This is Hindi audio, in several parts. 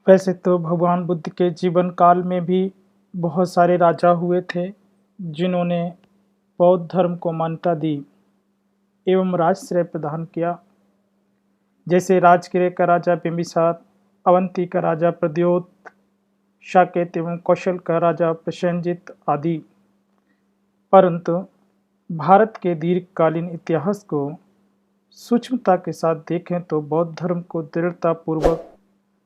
वैसे तो भगवान बुद्ध के जीवन काल में भी बहुत सारे राजा हुए थे जिन्होंने बौद्ध धर्म को मान्यता दी एवं राजश्रय प्रदान किया। जैसे राजगिर का राजा बिंबिसार, अवंती का राजा प्रद्योत, साकेत एवं कौशल का राजा प्रसेनजित आदि। परंतु भारत के दीर्घकालीन इतिहास को सूक्ष्मता के साथ देखें तो बौद्ध धर्म को दृढ़तापूर्वक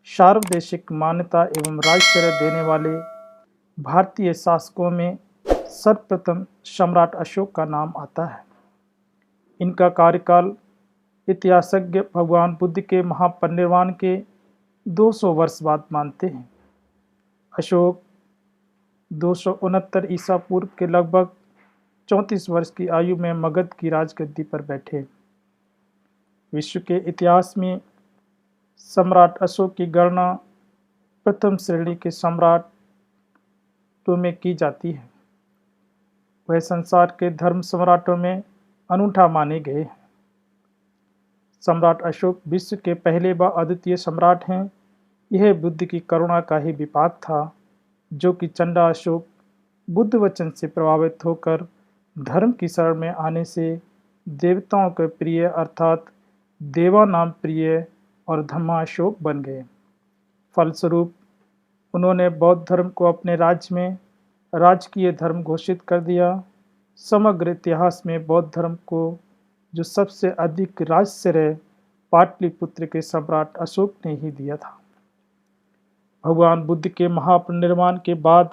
सार्वदेशिक मान्यता एवं राजश्रय देने वाले भारतीय शासकों में सर्वप्रथम सम्राट अशोक का नाम आता है। इनका कार्यकाल इतिहासज्ञ भगवान बुद्ध के महापरिनिर्वाण के 200 वर्ष बाद मानते हैं। अशोक 269 ईसा पूर्व के लगभग 34 वर्ष की आयु में मगध की राजगद्दी पर बैठे। विश्व के इतिहास में सम्राट अशोक की गणना प्रथम श्रेणी के सम्राटों में की जाती है। वह संसार के धर्म सम्राटों में अनूठा माने गए हैं। सम्राट अशोक विश्व के पहले व अद्वितीय सम्राट हैं। यह बुद्ध की करुणा का ही विपाक था, जो कि चंडा अशोक बुद्ध वचन से प्रभावित होकर धर्म की शरण में आने से देवताओं के प्रिय अर्थात देवानाम प्रिय और धम्माशोक बन गए। फलस्वरूप उन्होंने बौद्ध धर्म को अपने राज्य में राजकीय धर्म घोषित कर दिया। समग्र इतिहास में बौद्ध धर्म को जो सबसे अधिक राजश्रय पाटलिपुत्र के सम्राट अशोक ने ही दिया था। भगवान बुद्ध के महापरिनिर्वाण के बाद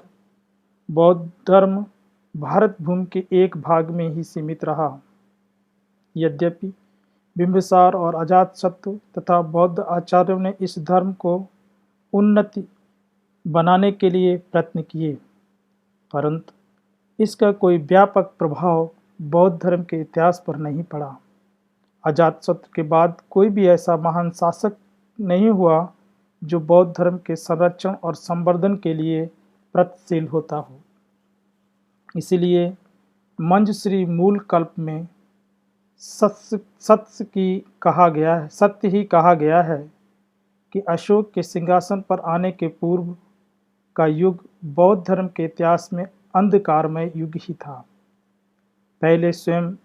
बौद्ध धर्म भारत भूमि के एक भाग में ही सीमित रहा। यद्यपि बिंबिसार और अजातशत्रु तथा बौद्ध आचार्यों ने इस धर्म को उन्नति बनाने के लिए प्रयत्न किए, परंतु इसका कोई व्यापक प्रभाव बौद्ध धर्म के इतिहास पर नहीं पड़ा। अजातशत्रु के बाद कोई भी ऐसा महान शासक नहीं हुआ जो बौद्ध धर्म के संरक्षण और संवर्धन के लिए प्रयत्नशील होता हो। इसलिए मंजूश्री मूल कल्प में सत्य ही कहा गया है कि अशोक के सिंहासन पर आने के पूर्व का युग बौद्ध धर्म के इतिहास में अंधकारमय युग ही था। पहले स्वयं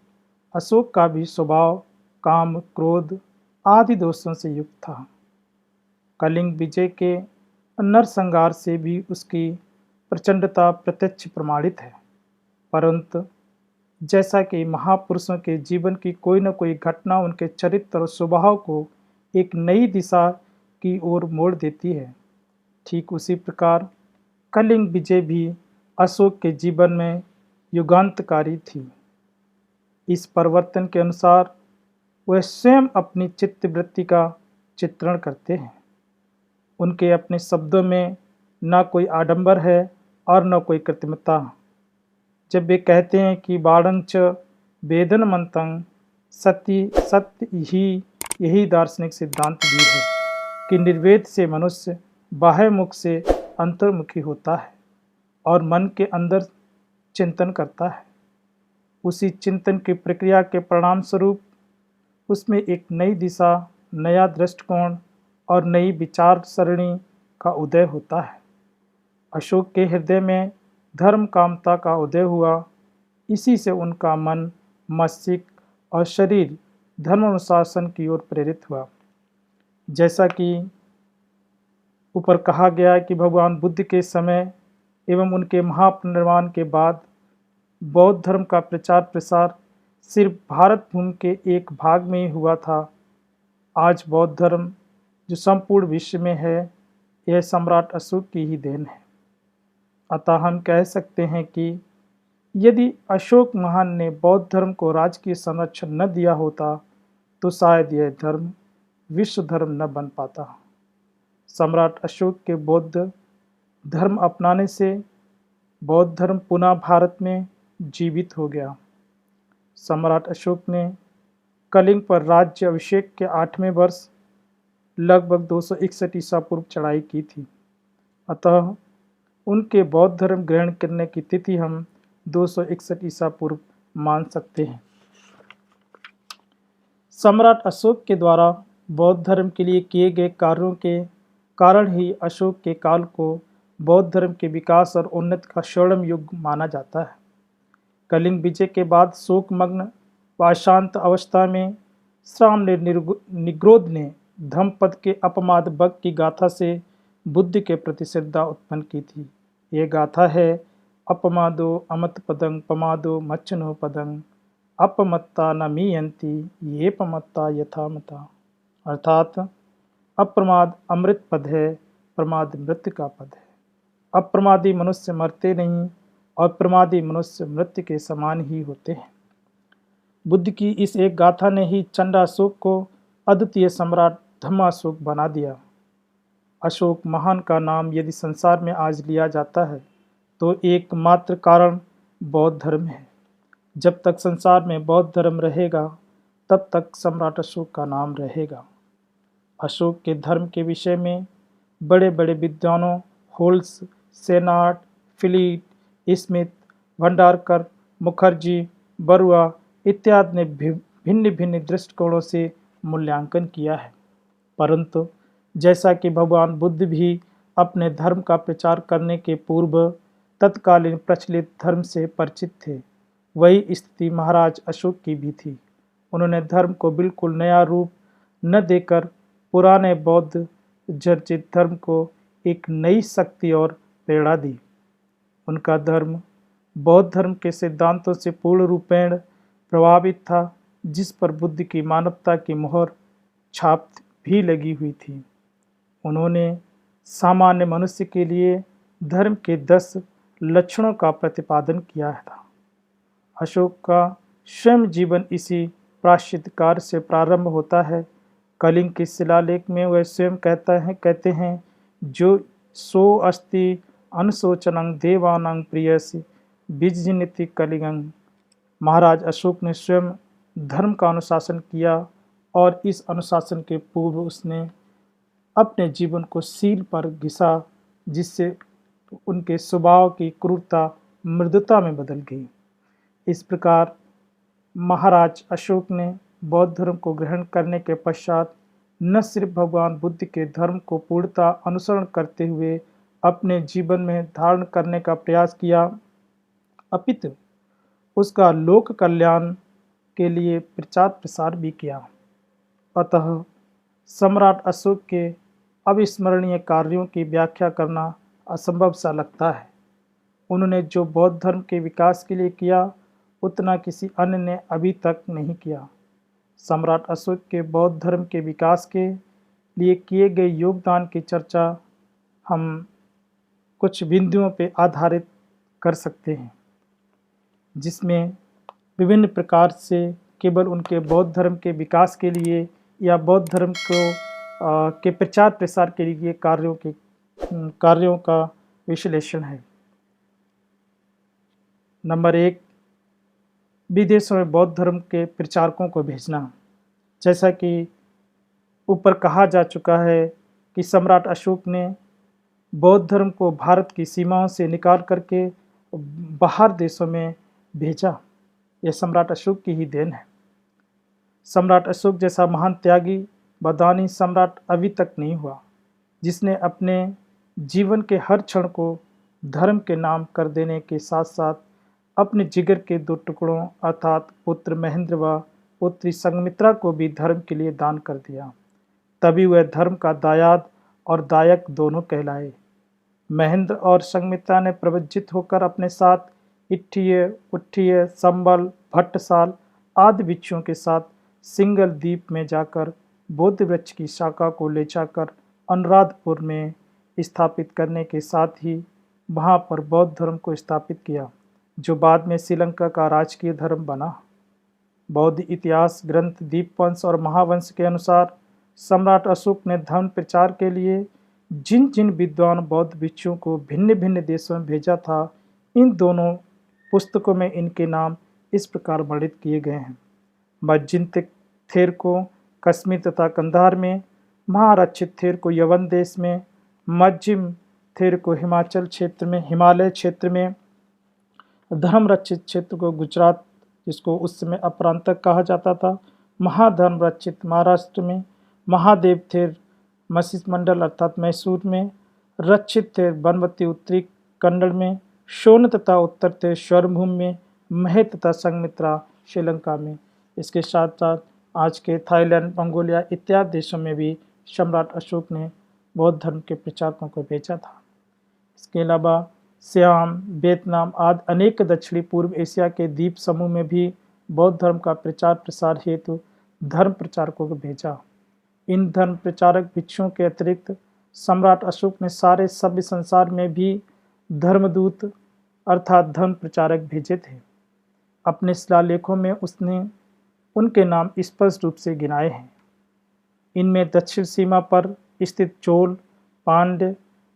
अशोक का भी स्वभाव काम, क्रोध आदि दोषों से युक्त था। कलिंग विजय के नरसंहार से भी उसकी प्रचंडता प्रत्यक्ष प्रमाणित है। परंतु जैसा कि महापुरुषों के जीवन की कोई न कोई घटना उनके चरित्र और स्वभाव को एक नई दिशा की ओर मोड़ देती है, ठीक उसी प्रकार कलिंग विजय भी अशोक के जीवन में युगांतकारी थी। इस परिवर्तन के अनुसार वह स्वयं अपनी चित्तवृत्ति का चित्रण करते हैं। उनके अपने शब्दों में न कोई आडंबर है और न कोई कृत्रिमता। जब वे कहते हैं कि बाणंच वेदनमंतं सत्य ही यही दार्शनिक सिद्धांत भी है कि निर्वेद से मनुष्य बाह्य मुख से अंतर्मुखी होता है और मन के अंदर चिंतन करता है। उसी चिंतन की प्रक्रिया के परिणाम स्वरूप उसमें एक नई दिशा, नया दृष्टिकोण और नई विचार सरणी का उदय होता है। अशोक के हृदय में धर्म कामता का उदय हुआ। इसी से उनका मन, मस्तिष्क और शरीर धर्म अनुशासन की ओर प्रेरित हुआ। जैसा कि ऊपर कहा गया कि भगवान बुद्ध के समय एवं उनके महापरिनिर्वाण के बाद बौद्ध धर्म का प्रचार प्रसार सिर्फ भारत भूमि के एक भाग में ही हुआ था। आज बौद्ध धर्म जो संपूर्ण विश्व में है, यह सम्राट अशोक की ही देन है। अतः हम कह सकते हैं कि यदि अशोक महान ने बौद्ध धर्म को राजकीय संरक्षण न दिया होता तो शायद यह धर्म विश्व धर्म न बन पाता। सम्राट अशोक के बौद्ध धर्म अपनाने से बौद्ध धर्म पुनः भारत में जीवित हो गया। सम्राट अशोक ने कलिंग पर राज्य अभिषेक के 8वें वर्ष लगभग 261 ईसा पूर्व चढ़ाई की थी। अतः उनके बौद्ध धर्म ग्रहण करने की तिथि हम 261 ईसा पूर्व मान सकते हैं। सम्राट अशोक के द्वारा बौद्ध धर्म के लिए किए गए कार्यों के कारण ही अशोक के काल को बौद्ध धर्म के विकास और उन्नति का स्वर्णिम युग माना जाता है। कलिंग विजय के बाद शोकमग्न व अशांत अवस्था में सामने निग्रोध ने धम्मपद के अपमाद बग की गाथा से बुद्ध के प्रति श्रद्धा उत्पन्न की थी। ये गाथा है अपमादो अमत पदं पमादो मच्छनो पदं अपमत्ता न मीयंती ये पमत्ता यथामता, अर्थात अप्रमाद अमृत पद है, प्रमाद मृत्यु का पद है। अप्रमादी मनुष्य मरते नहीं और प्रमादी मनुष्य मृत्यु के समान ही होते हैं। बुद्ध की इस एक गाथा ने ही चंडाशोक को अद्वितीय सम्राट धम्माशोक बना दिया। अशोक महान का नाम यदि संसार में आज लिया जाता है तो एकमात्र कारण बौद्ध धर्म है। जब तक संसार में बौद्ध धर्म रहेगा तब तक सम्राट अशोक का नाम रहेगा। अशोक के धर्म के विषय में बड़े बड़े विद्वानों होल्स, सेनाट, फिलीट, स्मिथ, भंडारकर, मुखर्जी, बरुआ इत्यादि ने भिन्न भिन्न दृष्टिकोणों से मूल्यांकन किया है, परंतु जैसा कि भगवान बुद्ध भी अपने धर्म का प्रचार करने के पूर्व तत्कालीन प्रचलित धर्म से परिचित थे, वही स्थिति महाराज अशोक की भी थी। उन्होंने धर्म को बिल्कुल नया रूप न देकर पुराने बौद्ध चर्चित धर्म को एक नई शक्ति और प्रेरणा दी। उनका धर्म बौद्ध धर्म के सिद्धांतों से पूर्ण रूपेण प्रभावित था, जिस पर बुद्ध की मानवता की मोहर छाप भी लगी हुई थी। उन्होंने सामान्य मनुष्य के लिए धर्म के 10 लक्षणों का प्रतिपादन किया था। अशोक का स्वयं जीवन इसी प्रायश्चित कार्य से प्रारंभ होता है। कलिंग के शिलालेख में वह स्वयं कहते हैं जो सो अस्ति अनुशोचनं देवानां प्रियसि बीजनिति कलिंगं। महाराज अशोक ने स्वयं धर्म का अनुशासन किया और इस अनुशासन के पूर्व उसने अपने जीवन को सील पर घिसा, जिससे उनके स्वभाव की क्रूरता मृदुता में बदल गई। इस प्रकार महाराज अशोक ने बौद्ध धर्म को ग्रहण करने के पश्चात न सिर्फ भगवान बुद्ध के धर्म को पूर्णतः अनुसरण करते हुए अपने जीवन में धारण करने का प्रयास किया, अपितु उसका लोक कल्याण के लिए प्रचार प्रसार भी किया। अतः सम्राट अशोक के अविस्मरणीय कार्यों की व्याख्या करना असंभव सा लगता है। उन्होंने जो बौद्ध धर्म के विकास के लिए किया उतना किसी अन्य ने अभी तक नहीं किया। सम्राट अशोक के बौद्ध धर्म के विकास के लिए किए गए योगदान की चर्चा हम कुछ बिंदुओं पर आधारित कर सकते हैं, जिसमें विभिन्न प्रकार से केवल उनके बौद्ध धर्म के विकास के लिए या बौद्ध धर्म को के प्रचार प्रसार के लिए कार्यों का विश्लेषण है। नंबर 1, विदेशों में बौद्ध धर्म के प्रचारकों को भेजना। जैसा कि ऊपर कहा जा चुका है कि सम्राट अशोक ने बौद्ध धर्म को भारत की सीमाओं से निकाल करके बाहर देशों में भेजा। यह सम्राट अशोक की ही देन है। सम्राट अशोक जैसा महान त्यागी व दानी सम्राट अभी तक नहीं हुआ, जिसने अपने जीवन के हर क्षण को धर्म के नाम कर देने के साथ साथ अपने जिगर के 2 टुकड़ों अर्थात पुत्र महेंद्र व पुत्री संघमित्रा को भी धर्म के लिए दान कर दिया। तभी वह धर्म का दायाद और दायक दोनों कहलाए। महेंद्र और संघमित्रा ने प्रवज्जित होकर अपने साथ इट्ठिय, उट्ठिय, संबल, भट्टसाल आदि भिक्षुओं के साथ सिंगल द्वीप में जाकर बोधि वृक्ष की शाखा को ले जाकर अनुराधपुर में स्थापित करने के साथ ही वहाँ पर बौद्ध धर्म को स्थापित किया, जो बाद में श्रीलंका का राजकीय धर्म बना। बौद्ध इतिहास ग्रंथ दीपवंश और महावंश के अनुसार सम्राट अशोक ने धर्म प्रचार के लिए जिन जिन विद्वान बौद्ध भिक्षुओं को भिन्न भिन्न देशों में भेजा था, इन दोनों पुस्तकों में इनके नाम इस प्रकार वर्णित किए गए हैं। मज्जिन्तिक थेर को कश्मीर तथा कंधार में, महारक्षित थेर को यवन देश में, मज्जिम थेर को हिमाचल क्षेत्र में, हिमालय क्षेत्र में, धर्म रक्षित क्षेत्र को गुजरात, जिसको उस समय अपरांतक कहा जाता था, महाधर्म रक्षित महाराष्ट्र में, महादेव थेर मसीस मंडल अर्थात मैसूर में, रक्षित थे बनवती उत्तरी कन्नड़ में, शोन तथा उत्तर थे स्वरभूमि में, महे तथा संघमित्रा श्रीलंका में। इसके साथ साथ आज के थाईलैंड, मंगोलिया इत्यादि देशों में भी सम्राट अशोक ने बौद्ध धर्म के प्रचारकों को भेजा था। इसके अलावा सियाम, वियतनाम आदि अनेक दक्षिणी पूर्व एशिया के द्वीप समूह में भी बौद्ध धर्म का प्रचार प्रसार हेतु धर्म प्रचारकों को भेजा। इन धर्म प्रचारक भिक्षुओं के अतिरिक्त सम्राट अशोक ने सारे सभ्य संसार में भी धर्मदूत अर्थात धर्म प्रचारक भेजे थे। अपने शिलालेखों में उसने उनके नाम स्पष्ट रूप से गिनाए हैं। इनमें दक्षिण सीमा पर स्थित चोल, पांड्य,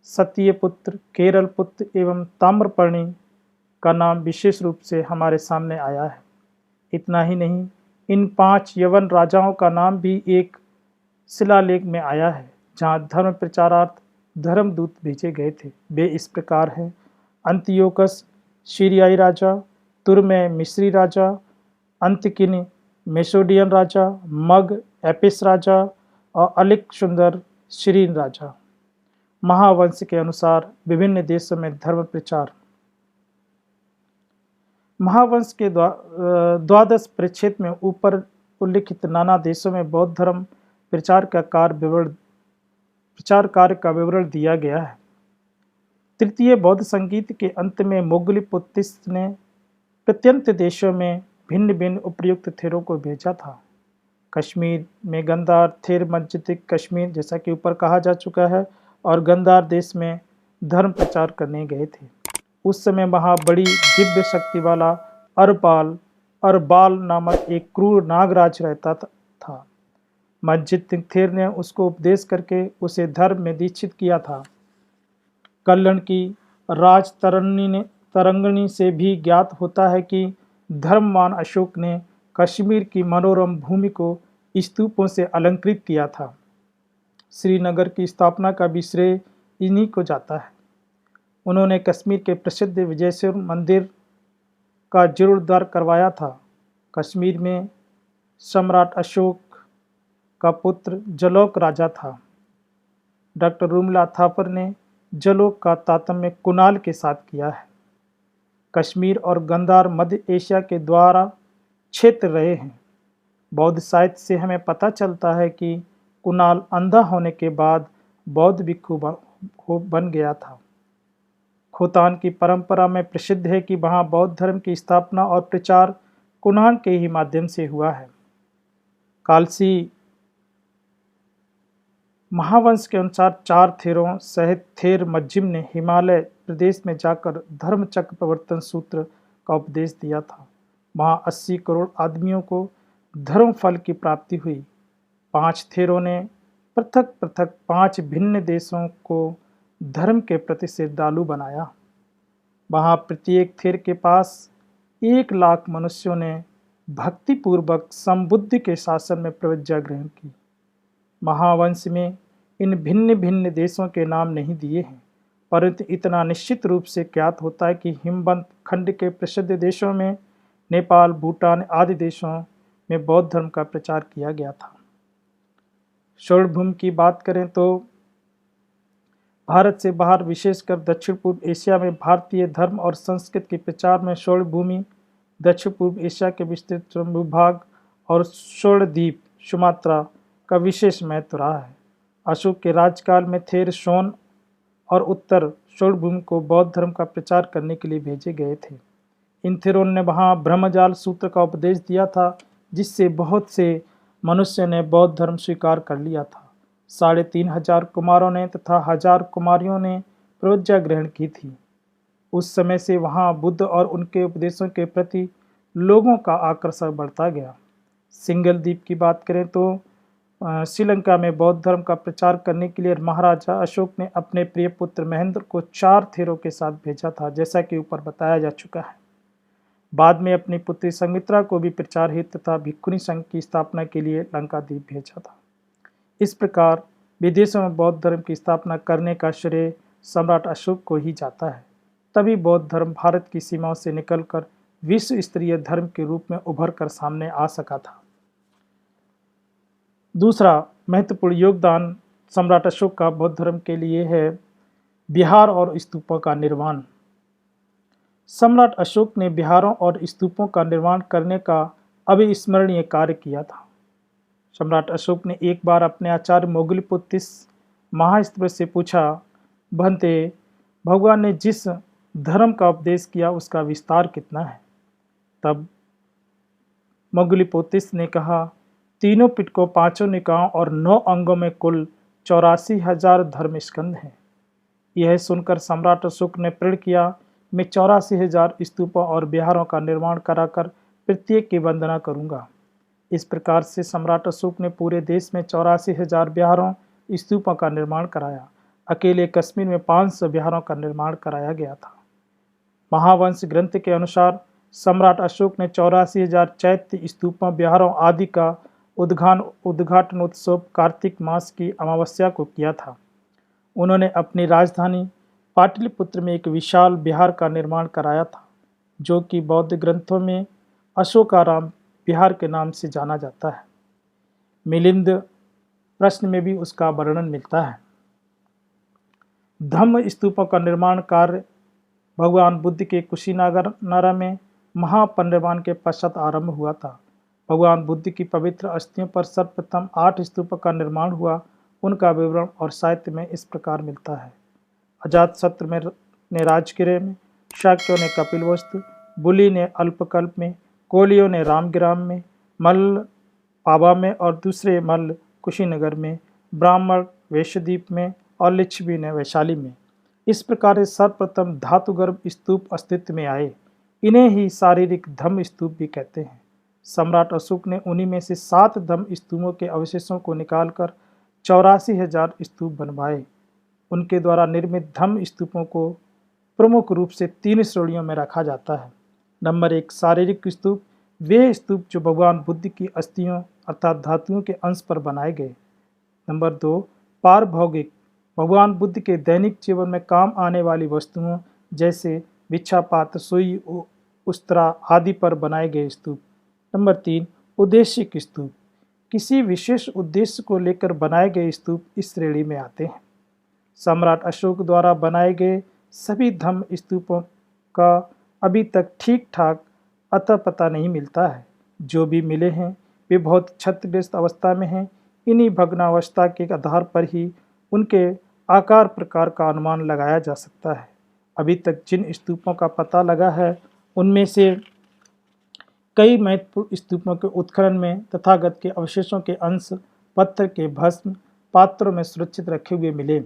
सत्यपुत्र, केरल पुत्र एवं ताम्रपर्णी का नाम विशेष रूप से हमारे सामने आया है। इतना ही नहीं, इन 5 यवन राजाओं का नाम भी एक शिलालेख में आया है जहाँ धर्म प्रचारार्थ धर्मदूत भेजे गए थे। वे इस प्रकार हैं: अंतियोकस सीरियाई राजा, तुर्मे मिस्री राजा, अंतकिनी मेसोडियन राजा, मग एपिस राजा और अलेक्सुंदर सीरीन राजा। महावंश के अनुसार विभिन्न देशों में धर्म प्रचार। महावंश के 12 परिच्छेद में ऊपर उल्लिखित नाना देशों में बौद्ध धर्म प्रचार कार्य का विवरण दिया गया है। तृतीय बौद्ध संगीत के अंत में मोगली-पुत्तिस ने प्रत्यंत देशों में भिन्न भिन्न उपयुक्त थेरों को भेजा था। कश्मीर में गंधार थेर मस्जिद कश्मीर, जैसा कि ऊपर कहा जा चुका है, और गंधार देश में धर्म प्रचार करने गए थे। उस समय वहाँ बड़ी दिव्य शक्ति वाला अरबाल नामक एक क्रूर नागराज रहता था। मस्जिद थेर ने उसको उपदेश करके उसे धर्म में दीक्षित किया था। कल्लण की राज तरंगिणी से भी ज्ञात होता है कि धर्मवान अशोक ने कश्मीर की मनोरम भूमि को स्तूपों से अलंकृत किया था। श्रीनगर की स्थापना का भी श्रेय इन्हीं को जाता है। उन्होंने कश्मीर के प्रसिद्ध विजयेश्वर मंदिर का जीर्णोद्धार करवाया था। कश्मीर में सम्राट अशोक का पुत्र जलौक राजा था। डॉक्टर रूमला थापर ने जलौक का तारतम्य कुणाल के साथ किया है। कश्मीर और गंधार मध्य एशिया के द्वारा क्षेत्र रहे हैं। बौद्ध साहित्य से हमें पता चलता है कि कुणाल अंधा होने के बाद बौद्ध भिक्षु बन गया था। खोतान की परंपरा में प्रसिद्ध है कि वहाँ बौद्ध धर्म की स्थापना और प्रचार कुणाल के ही माध्यम से हुआ है। कालसी महावंश के अनुसार 4 थेरों सहित थेर मज्जिम ने हिमालय प्रदेश में जाकर धर्म चक्र प्रवर्तन सूत्र का उपदेश दिया था। वहाँ 80 करोड़ आदमियों को धर्म फल की प्राप्ति हुई। 5 थेरों ने पृथक पृथक 5 भिन्न देशों को धर्म के प्रति श्रद्धालु बनाया। वहाँ प्रत्येक थेर के पास 1 लाख मनुष्यों ने भक्तिपूर्वक समबुद्धि के शासन में प्रतिज्ञा ग्रहण की। महावंश में इन भिन्न भिन्न देशों के नाम नहीं दिए हैं, परंतु इतना निश्चित रूप से ज्ञात होता है कि हिमवंत खंड के प्रसिद्ध देशों में नेपाल, भूटान आदि देशों में बौद्ध धर्म का प्रचार किया गया था। स्वरभूमि की बात करें तो भारत से बाहर विशेषकर दक्षिण पूर्व एशिया में भारतीय धर्म और संस्कृति के प्रचार में स्वरभूमि, दक्षिण पूर्व एशिया के विस्तृत भूभाग और स्वर्णद्वीप सुमात्रा का विशेष महत्व रहा है। अशोक के राजकाल में थेर सोन और उत्तर स्वरभूमि को बौद्ध धर्म का प्रचार करने के लिए भेजे गए थे। इन थेरों ने वहाँ ब्रह्मजाल सूत्र का उपदेश दिया था, जिससे बहुत से मनुष्य ने बौद्ध धर्म स्वीकार कर लिया था। 3500 कुमारों ने तथा 1000 कुमारियों ने प्रतिज्ञा ग्रहण की थी। उस समय से वहाँ बुद्ध और उनके उपदेशों के प्रति लोगों का आकर्षण बढ़ता गया। सिंगल द्वीप की बात करें तो श्रीलंका में बौद्ध धर्म का प्रचार करने के लिए महाराजा अशोक ने अपने प्रिय पुत्र महेंद्र को 4 थेरों के साथ भेजा था, जैसा कि ऊपर बताया जा चुका है। बाद में अपनी पुत्री संघमित्रा को भी प्रचार हेतु तथा भिक्षुणी संघ की स्थापना के लिए लंका द्वीप भेजा था। इस प्रकार विदेशों में बौद्ध धर्म की स्थापना करने का श्रेय सम्राट अशोक को ही जाता है। तभी बौद्ध धर्म भारत की सीमाओं से निकलकर विश्व स्तरीय धर्म के रूप में उभर कर सामने आ सका था। दूसरा महत्वपूर्ण योगदान सम्राट अशोक का बौद्ध धर्म के लिए है विहार और स्तूपों का निर्माण। सम्राट अशोक ने विहारों और स्तूपों का निर्माण करने का अविस्मरणीय कार्य किया था। सम्राट अशोक ने एक बार अपने आचार्य मोगलीपुत्तिस महास्त्र से पूछा, भंते, भगवान ने जिस धर्म का उपदेश किया उसका विस्तार कितना है? तब मोगलीपुत्तिस ने कहा, 3 पिटकों, 5 निकायों और 9 अंगों में कुल 84,000 धर्म स्कंध हैं। यह सुनकर सम्राट अशोक ने प्रण किया, मैं 84,000 स्तूपों और विहारों का निर्माण कराकर प्रत्येक की वंदना करूंगा। इस प्रकार से सम्राट अशोक ने पूरे देश में 84,000 विहारों स्तूपों का निर्माण कराया। अकेले कश्मीर में 500 विहारों का निर्माण कराया गया था। महावंश ग्रंथ के अनुसार सम्राट अशोक ने 84,000 चैत्य स्तूपों, विहारों आदि का उद्घाटन उत्सव कार्तिक मास की अमावस्या को किया था। उन्होंने अपनी राजधानी पाटलिपुत्र में एक विशाल विहार का निर्माण कराया था, जो कि बौद्ध ग्रंथों में अशोकाराम विहार के नाम से जाना जाता है। मिलिंद प्रश्न में भी उसका वर्णन मिलता है। धम्म स्तूपों का निर्माण कार्य भगवान बुद्ध के कुशीनगर में महापरिनिर्वाण के पश्चात आरंभ हुआ था। भगवान बुद्ध की पवित्र अस्थियों पर सर्वप्रथम 8 स्तूपों का निर्माण हुआ। उनका विवरण और साहित्य में इस प्रकार मिलता है। अजातशत्रु ने राजगिरे में, शाक्यों ने कपिलवस्तु, बुली ने अल्पकल्प में, कोलियों ने रामगिराम में, मल्ल पाबा में और दूसरे मल्ल कुशीनगर में, ब्राह्मण वैश्यद्वीप में और लिच्छवी ने वैशाली में। इस प्रकार सर्वप्रथम धातुगर्भ स्तूप अस्तित्व में आए। इन्हें ही शारीरिक धम्म स्तूप भी कहते हैं। सम्राट अशोक ने उन्हीं में से 7 धम्म स्तूपों के अवशेषों को निकालकर 84,000 स्तूप बनवाए। उनके द्वारा निर्मित धम्म स्तूपों को प्रमुख रूप से 3 श्रेणियों में रखा जाता है। नंबर 1, शारीरिक स्तूप, वे स्तूप जो भगवान बुद्ध की अस्थियों अर्थात धातुओं के अंश पर बनाए गए। नंबर 2, पारभौगिक, भगवान बुद्ध के दैनिक जीवन में काम आने वाली वस्तुओं जैसे भिक्षा पात्र, सुई, उस्तरा आदि पर बनाए गए स्तूप। नंबर 3, उद्देशिक स्तूप, किसी विशेष उद्देश्य को लेकर बनाए गए स्तूप इस श्रेणी में आते हैं। सम्राट अशोक द्वारा बनाए गए सभी धम्म स्तूपों का अभी तक ठीक ठाक अता पता नहीं मिलता है। जो भी मिले हैं वे बहुत क्षतिग्रस्त अवस्था में हैं। इन्हीं भग्नावस्था के आधार पर ही उनके आकार प्रकार का अनुमान लगाया जा सकता है। अभी तक जिन स्तूपों का पता लगा है उनमें से कई महत्वपूर्ण स्तूपों के उत्खनन में तथागत के अवशेषों के अंश पत्थर के भस्म पात्रों में सुरक्षित रखे हुए मिले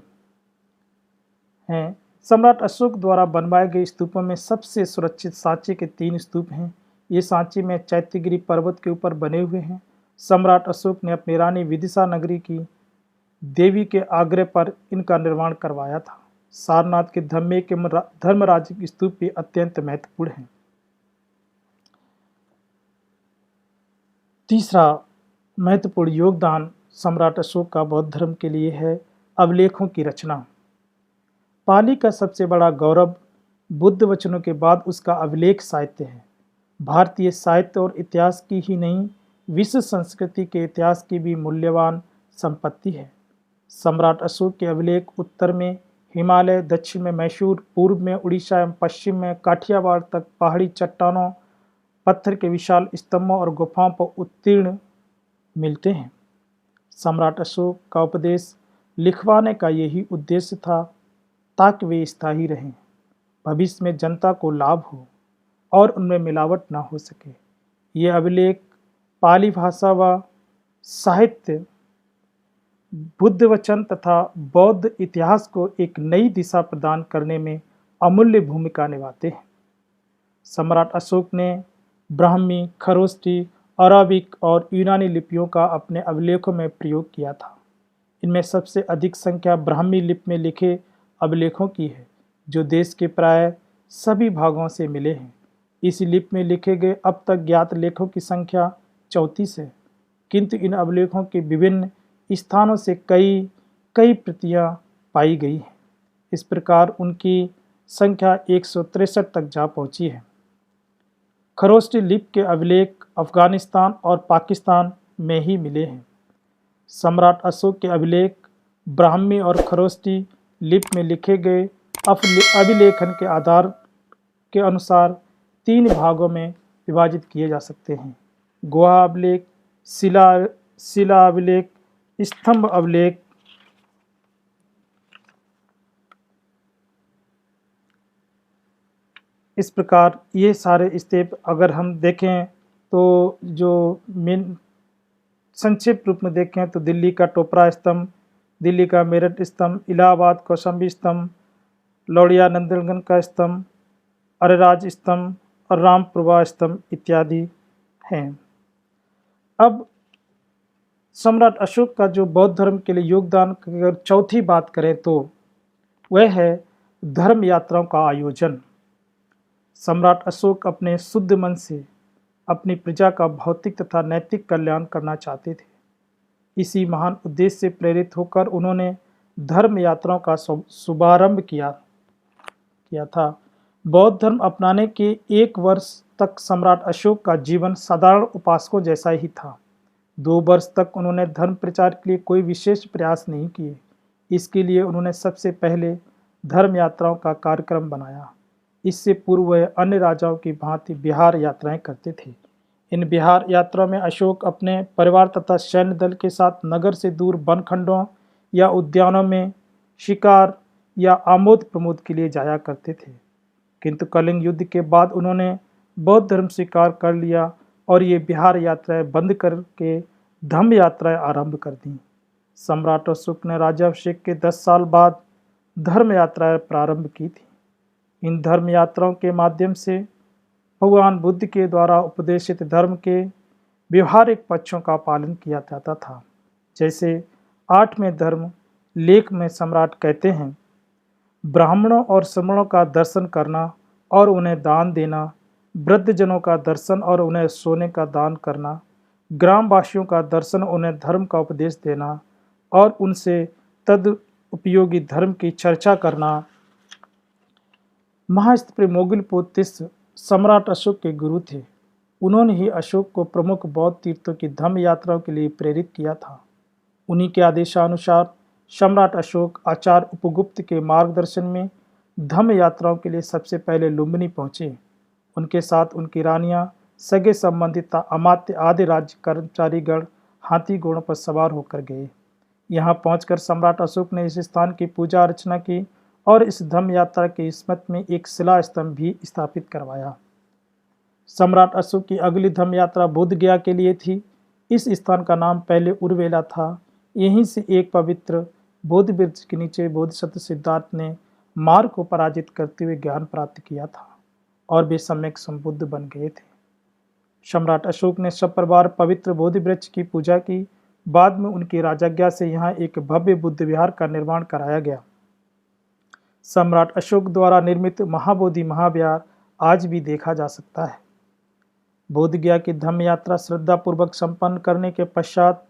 हैं। सम्राट अशोक द्वारा बनवाए गए स्तूपों में सबसे सुरक्षित सांची के 3 स्तूप हैं। ये सांची में चैत्यगिरी पर्वत के ऊपर बने हुए हैं। सम्राट अशोक ने अपनी रानी विदिशा नगरी की देवी के आग्रह पर इनका निर्माण करवाया था। सारनाथ के धर्मराजिक स्तूप भी अत्यंत महत्वपूर्ण हैं। तीसरा महत्वपूर्ण योगदान सम्राट अशोक का बौद्ध धर्म के लिए है अभिलेखों की रचना। पाली का सबसे बड़ा गौरव बुद्ध वचनों के बाद उसका अभिलेख साहित्य है। भारतीय साहित्य और इतिहास की ही नहीं, विश्व संस्कृति के इतिहास की भी मूल्यवान संपत्ति है। सम्राट अशोक के अभिलेख उत्तर में हिमालय, दक्षिण में मैसूर, पूर्व में उड़ीसा एवं पश्चिम में काठियावाड़ तक पहाड़ी चट्टानों, पत्थर के विशाल स्तंभों और गुफाओं पर उत्तीर्ण मिलते हैं। सम्राट अशोक का उपदेश लिखवाने का यही उद्देश्य था ताकि वे स्थायी रहें, भविष्य में जनता को लाभ हो और उनमें मिलावट न हो सके। ये अभिलेख पाली भाषा व साहित्य, बुद्ध वचन तथा बौद्ध इतिहास को एक नई दिशा प्रदान करने में अमूल्य भूमिका निभाते हैं। सम्राट अशोक ने ब्राह्मी, खरोष्टी, अराबिक और यूनानी लिपियों का अपने अभिलेखों में प्रयोग किया था। इनमें सबसे अधिक संख्या ब्राह्मी लिपि में लिखे अभिलेखों की है, जो देश के प्राय सभी भागों से मिले हैं। इस लिपि में लिखे गए अब तक ज्ञात लेखों की संख्या 34 है, किंतु इन अभिलेखों के विभिन्न स्थानों से कई प्रतियां पाई गई हैं। इस प्रकार उनकी संख्या 163 तक जा पहुंची है। खरोष्टी लिपि के अभिलेख अफगानिस्तान और पाकिस्तान में ही मिले हैं। सम्राट अशोक के अभिलेख ब्राह्मी और खरोष्टी लिपि में लिखे गए अभिलेखन के आधार के अनुसार 3 भागों में विभाजित किए जा सकते हैं: गुहा अभिलेख, शिला अभिलेख, स्तंभ अभिलेख। इस प्रकार ये सारे स्टेप अगर हम देखें तो जो मेन संक्षिप्त रूप में देखें तो दिल्ली का टोपरा स्तंभ, दिल्ली का मेरठ स्तंभ, इलाहाबाद कौशाम्बी स्तंभ, लौड़िया नंदनगन का स्तंभ, अरेराज स्तंभ और रामपुरवा स्तंभ इत्यादि हैं। अब सम्राट अशोक का जो बौद्ध धर्म के लिए योगदान की अगर चौथी बात करें तो वह है धर्म यात्राओं का आयोजन। सम्राट अशोक अपने शुद्ध मन से अपनी प्रजा का भौतिक तथा नैतिक कल्याण करना चाहते थे। इसी महान उद्देश्य से प्रेरित होकर उन्होंने धर्म यात्राओं का शुभारंभ किया था। बौद्ध धर्म अपनाने के 1 वर्ष तक सम्राट अशोक का जीवन साधारण उपासकों जैसा ही था। 2 वर्ष तक उन्होंने धर्म प्रचार के लिए कोई विशेष प्रयास नहीं किए। इसके लिए उन्होंने सबसे पहले धर्म यात्राओं का कार्यक्रम बनाया। इससे पूर्व वह अन्य राजाओं की भांति बिहार यात्राएं करते थे। इन बिहार यात्राओं में अशोक अपने परिवार तथा सैन्य दल के साथ नगर से दूर वनखंडों या उद्यानों में शिकार या आमोद प्रमोद के लिए जाया करते थे। किंतु कलिंग युद्ध के बाद उन्होंने बौद्ध धर्म स्वीकार कर लिया और ये बिहार यात्राएं बंद करके धम्म यात्राएं आरंभ कर दी। सम्राट अशोक ने राज्याभिषेक के 10 साल बाद धर्म यात्राएं प्रारंभ की थी। इन धर्म यात्राओं के माध्यम से भगवान बुद्ध के द्वारा उपदेशित धर्म के व्यवहारिक पक्षों का पालन किया जाता था। जैसे 8वें धर्म लेख में सम्राट कहते हैं, ब्राह्मणों और श्रमणों का दर्शन करना और उन्हें दान देना, वृद्धजनों का दर्शन और उन्हें सोने का दान करना, ग्रामवासियों का दर्शन उन्हें धर्म का उपदेश देना और उनसे तद उपयोगी धर्म की चर्चा करना। महास्थपति मोगलपोतिस सम्राट अशोक के गुरु थे। उन्होंने ही अशोक को प्रमुख बौद्ध तीर्थों की धम्म यात्राओं के लिए प्रेरित किया था। उन्हीं के आदेशानुसार सम्राट अशोक आचार्य उपगुप्त के मार्गदर्शन में धम्म यात्राओं के लिए सबसे पहले लुम्बिनी पहुँचे। उनके साथ उनकी रानियां, सगे संबंधित अमात्य आदि राज्य कर्मचारीगण हाथी घोड़ों पर सवार होकर गए। यहाँ पहुंचकर सम्राट अशोक ने इस स्थान की पूजा अर्चना की और इस धम्म यात्रा की स्मृति में एक शिला स्तंभ भी स्थापित करवाया। सम्राट अशोक की अगली धम्म यात्रा बोध गया के लिए थी। इस स्थान का नाम पहले उर्वेला था। यहीं से एक पवित्र बोध वृक्ष के नीचे बोधिसत्व सिद्धार्थ ने मार को पराजित करते हुए ज्ञान प्राप्त किया था और वे सम्यक संबुद्ध बन गए थे। सम्राट अशोक ने सपरिवार पवित्र बोधि वृक्ष की पूजा की। बाद में उनकी राजाज्ञा से यहाँ एक भव्य बुद्ध विहार का निर्माण कराया गया। सम्राट अशोक द्वारा निर्मित महाबोधि महाविहार आज भी देखा जा सकता है। बोध गया की धम्म यात्रा श्रद्धापूर्वक संपन्न करने के पश्चात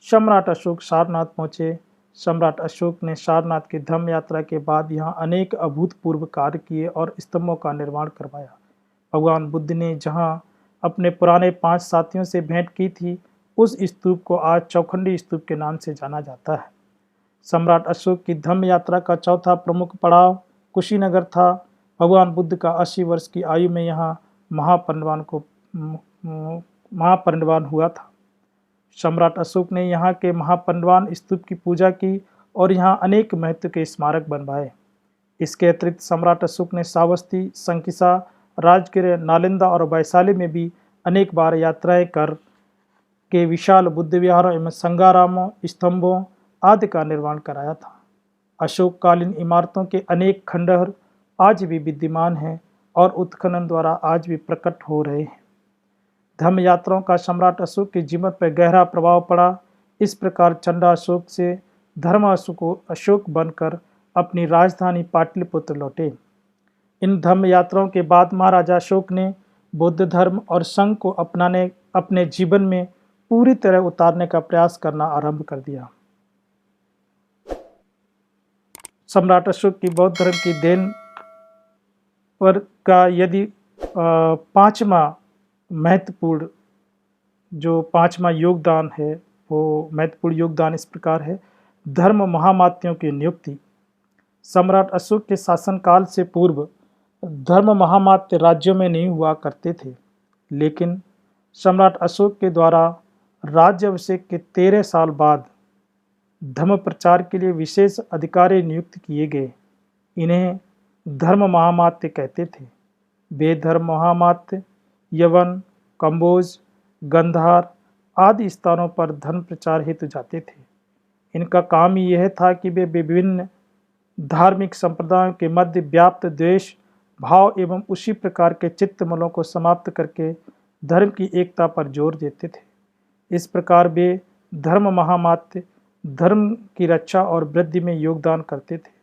सम्राट अशोक सारनाथ पहुंचे। सम्राट अशोक ने सारनाथ की धम्म यात्रा के बाद यहाँ अनेक अभूतपूर्व कार्य किए और स्तंभों का निर्माण करवाया। भगवान बुद्ध ने जहाँ अपने पुराने 5 साथियों से भेंट की थी, उस स्तूप को आज चौखंडी स्तूप के नाम से जाना जाता है। सम्राट अशोक की धम्म यात्रा का चौथा प्रमुख पड़ाव कुशीनगर था। भगवान बुद्ध का 80 वर्ष की आयु में यहाँ महापरिनिर्वाण हुआ था। सम्राट अशोक ने यहाँ के महापरिनिर्वाण स्तूप की पूजा की और यहाँ अनेक महत्व के स्मारक बनवाए। इसके अतिरिक्त सम्राट अशोक ने श्रावस्ती, संकिसा, राजगिर, नालंदा और वैशाली में भी अनेक बार यात्राएं कर के विशाल बुद्ध विहारों एवं संगारामों, स्तंभों आदि का निर्माण कराया था। अशोककालीन इमारतों के अनेक खंडहर आज भी विद्यमान हैं और उत्खनन द्वारा आज भी प्रकट हो रहे हैं। धम्म यात्राओं का सम्राट अशोक के जीवन पर गहरा प्रभाव पड़ा। इस प्रकार चंदा अशोक से धर्म अशोक बनकर अपनी राजधानी पाटलिपुत्र लौटे। इन धम्म यात्राओं के बाद महाराजा अशोक ने बौद्ध धर्म और संघ को अपने जीवन में पूरी तरह उतारने का प्रयास करना आरंभ कर दिया। सम्राट अशोक की बौद्ध धर्म की देन पर का यदि पांचवा योगदान है, वो महत्वपूर्ण योगदान इस प्रकार है। धर्म महामात्यों की नियुक्ति। सम्राट अशोक के शासनकाल से पूर्व धर्म महामात्य राज्यों में नहीं हुआ करते थे, लेकिन सम्राट अशोक के द्वारा राज्याभिषेक के 13 साल बाद धर्म प्रचार के लिए विशेष अधिकारी नियुक्त किए गए। इन्हें धर्म महामात्य कहते थे। वे धर्म महामात्य यवन, कंबोज, गंधार आदि स्थानों पर धर्म प्रचार हेतु जाते थे। इनका काम यह था कि वे विभिन्न धार्मिक संप्रदायों के मध्य व्याप्त द्वेष भाव एवं उसी प्रकार के चित्तमलों को समाप्त करके धर्म की एकता पर जोर देते थे। इस प्रकार वे धर्म महामात्य धर्म की रक्षा और वृद्धि में योगदान करते थे।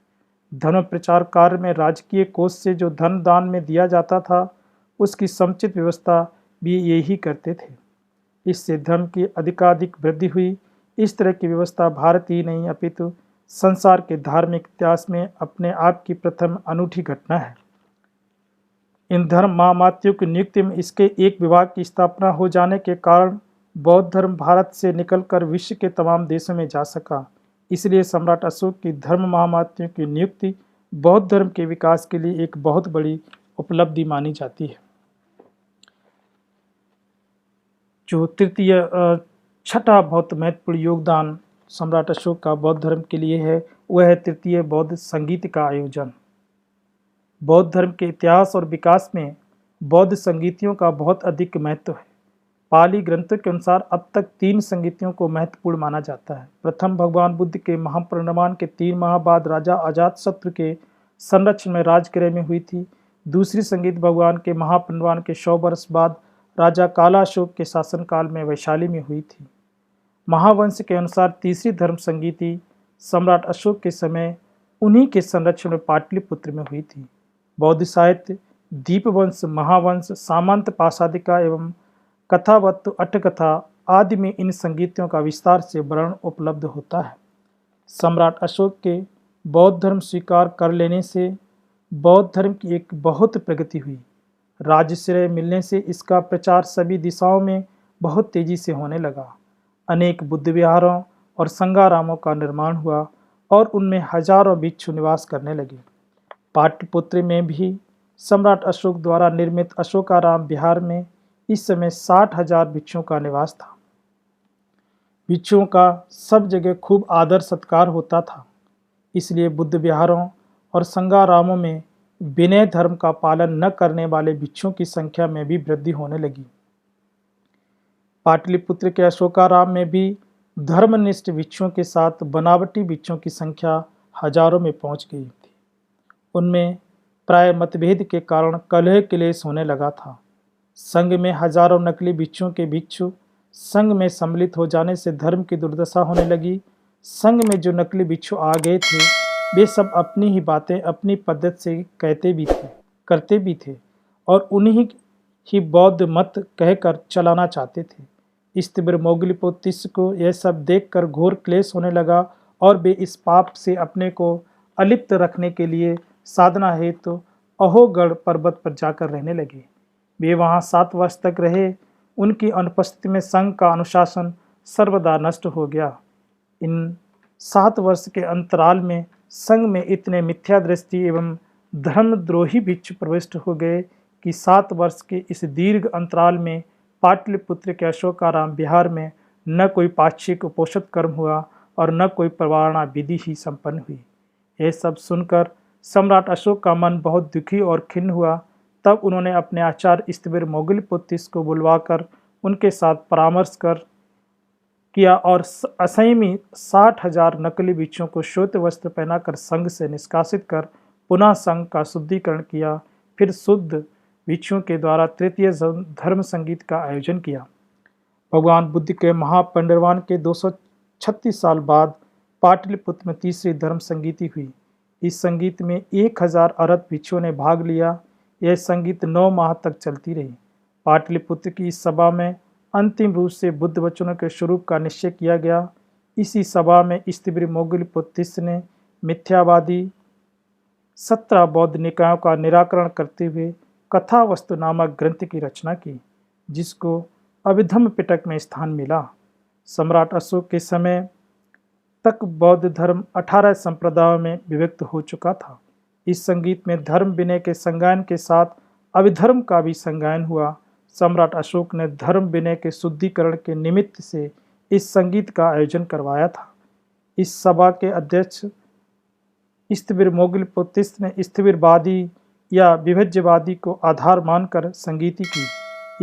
धर्म प्रचार कार्य में राजकीय कोष से जो धन दान में दिया जाता था, उसकी समुचित व्यवस्था भी यही करते थे। इससे धर्म की अधिकाधिक वृद्धि हुई। इस तरह की व्यवस्था भारत ही नहीं अपितु संसार के धार्मिक इतिहास में अपने आप की प्रथम अनूठी घटना है। इन धर्म महामात्यों की नियुक्ति में इसके एक विभाग की स्थापना हो जाने के कारण बौद्ध धर्म भारत से निकलकर विश्व के तमाम देशों में जा सका। इसलिए सम्राट अशोक की धर्म महामात्यों की नियुक्ति बौद्ध धर्म के विकास के लिए एक बहुत बड़ी उपलब्धि मानी जाती है। जो छठा बहुत महत्वपूर्ण योगदान सम्राट अशोक का बौद्ध धर्म के लिए है, वह है तृतीय बौद्ध संगीत का आयोजन। बौद्ध धर्म के इतिहास और विकास में बौद्ध संगीतियों का बहुत अधिक महत्व है। पाली ग्रंथों के अनुसार अब तक 3 संगीतियों को महत्वपूर्ण माना जाता है। प्रथम भगवान बुद्ध के महापरिनिर्वाण के 3 माह बाद राजा अजातशत्रु के संरक्षण में राजगृह में हुई थी। दूसरी संगीत भगवान के महापरिनिर्वाण के 100 वर्ष बाद राजा कालाशोक के शासनकाल में वैशाली में हुई थी। महावंश के अनुसार तीसरी धर्म संगीति सम्राट अशोक के समय उन्हीं के संरक्षण में पाटलिपुत्र में हुई थी। बौद्ध साहित्य दीपवंश, महावंश, सामंत पाशादिका एवं कथावत्तु अट्ठकथा आदि में इन संगीतों का विस्तार से वर्णन उपलब्ध होता है। सम्राट अशोक के बौद्ध धर्म स्वीकार कर लेने से बौद्ध धर्म की एक बहुत प्रगति हुई। राजश्रय मिलने से इसका प्रचार सभी दिशाओं में बहुत तेजी से होने लगा। अनेक बुद्ध विहारों और संघारामों का निर्माण हुआ और उनमें हजारों भिक्षु निवास करने लगे। पाटलिपुत्र में भी सम्राट अशोक द्वारा निर्मित अशोकाराम विहार में इस समय 60,000 भिक्षुओं का निवास था। भिक्षुओं का सब जगह खूब आदर सत्कार होता था। इसलिए बुद्ध विहारों और संघारामों में विनय धर्म का पालन न करने वाले भिक्षुओं की संख्या में भी वृद्धि होने लगी। पाटलिपुत्र के अशोकाराम में भी धर्मनिष्ठ भिक्षुओं के साथ बनावटी भिक्षुओं की संख्या हजारों में पहुंच गई थी। उनमें प्राय मतभेद के कारण कलह क्लेश होने लगा था। संघ में हजारों नकली भिक्षुओं के भिक्षु संघ में सम्मिलित हो जाने से धर्म की दुर्दशा होने लगी। संघ में जो नकली भिक्षु आ गए थे, वे सब अपनी ही बातें अपनी पद्धति से कहते भी थे, करते भी थे और उन्हीं ही बौद्ध मत कहकर चलाना चाहते थे। इस तीव्र मोगलीपोतिस को यह सब देखकर घोर क्लेश होने लगा और वे इस पाप से अपने को अलिप्त रखने के लिए साधना हेतु अहोगढ़ पर्वत पर जाकर रहने लगे। वे वहाँ 7 वर्ष तक रहे। उनकी अनुपस्थिति में संघ का अनुशासन सर्वदा नष्ट हो गया। इन 7 वर्ष के अंतराल में संघ में इतने मिथ्या दृष्टि एवं धर्मद्रोही भिक्षु प्रविष्ट हो गए कि 7 वर्ष के इस दीर्घ अंतराल में पाटलिपुत्र के अशोकाराम विहार में न कोई पाक्षिक उपोषित कर्म हुआ और न कोई प्रवारणा विधि ही संपन्न हुई। यह सब सुनकर सम्राट अशोक का मन बहुत दुखी और खिन्न हुआ। तब उन्होंने अपने आचार्य स्थिविर मोगलीपोतिस को बुलवाकर उनके साथ परामर्श किया और असंयमी 60,000 नकली भिक्षुओं को श्वेत वस्त्र पहनाकर संघ से निष्कासित कर पुनः संघ का शुद्धिकरण किया। फिर शुद्ध भिक्षुओं के द्वारा तृतीय धर्म संगीत का आयोजन किया। भगवान बुद्ध के महापरिनिर्वाण के 236 साल बाद पाटलिपुत्र में तीसरी धर्म संगीति हुई। इस संगीत में 1000 अरत भिक्षुओं ने भाग लिया। यह संगीत 9 माह तक चलती रही। पाटलिपुत्र की इस सभा में अंतिम रूप से बुद्ध वचनों के स्वरूप का निश्चय किया गया। इसी सभा में स्थिविर मोगलीपोतिस ने मिथ्यावादी 17 बौद्ध निकायों का निराकरण करते हुए कथावस्तु नामक ग्रंथ की रचना की, जिसको अभिधम्म पिटक में स्थान मिला। सम्राट अशोक के समय तक बौद्ध धर्म 18 संप्रदायों में विभक्त हो चुका था। इस संगीत में धर्म विनय के संगायन के साथ अभिधर्म का भी संगायन हुआ। सम्राट अशोक ने धर्म विनय के शुद्धिकरण के निमित्त से इस संगीत का आयोजन करवाया था। इस सभा के अध्यक्ष स्थविर मोगलपोतिस ने स्थविरवादी या विभज्यवादी को आधार मानकर संगीति की।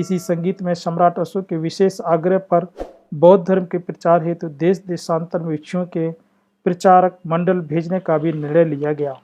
इसी संगीत में सम्राट अशोक के विशेष आग्रह पर बौद्ध धर्म के प्रचार हेतु देश देशांतर में भिक्षुओं के प्रचारक मंडल भेजने का भी निर्णय लिया गया।